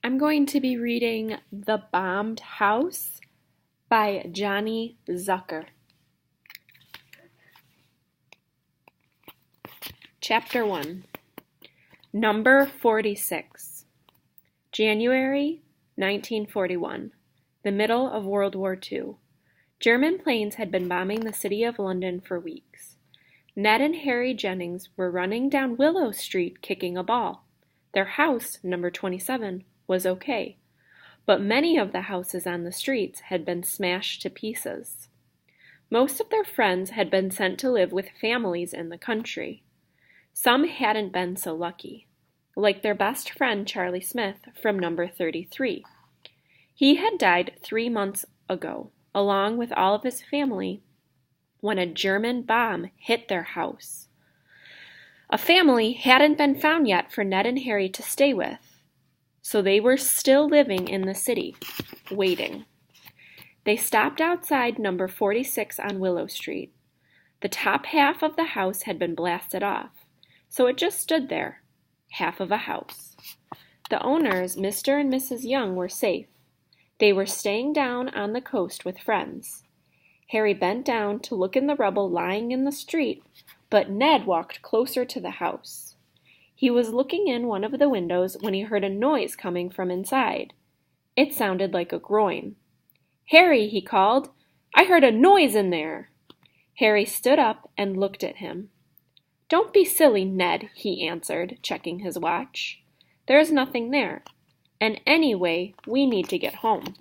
I'm going to be reading The Bombed House by Johnny Zucker. Chapter 1. Number 46. January 1941. The middle of World War II. German planes had been bombing the city of London for weeks. Ned and Harry Jennings were running down Willow Street kicking a ball. Their house, number 27, was okay, but many of the houses on the streets had been smashed to pieces. Most of their friends had been sent to live with families in the country. Some hadn't been so lucky, like their best friend Charlie Smith from number 33. He had died 3 months ago, along with all of his family, when a German bomb hit their house. A family hadn't been found yet for Ned and Harry to stay with, so they were still living in the city, waiting. They stopped outside number 46 on Willow Street. The top half of the house had been blasted off, so it just stood there, half of a house. The owners, Mr. and Mrs. Young, were safe. They were staying down on the coast with friends. Harry bent down to look in the rubble lying in the street, but Ned walked closer to the house. He was looking in one of the windows when he heard a noise coming from inside. It sounded like a groan. "Harry," he called, "I heard a noise in there." Harry stood up and looked at him. "Don't be silly, Ned," he answered, checking his watch. "There is nothing there, and anyway, we need to get home."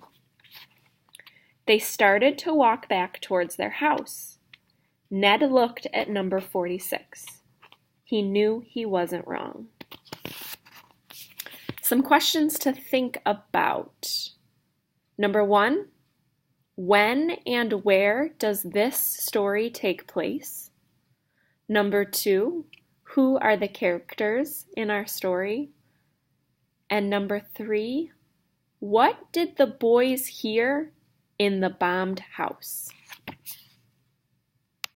They started to walk back towards their house. Ned looked at number 46. He knew he wasn't wrong. Some questions to think about. Number 1, when and where does this story take place? Number 2, who are the characters in our story? And number 3, what did the boys hear in the bombed house?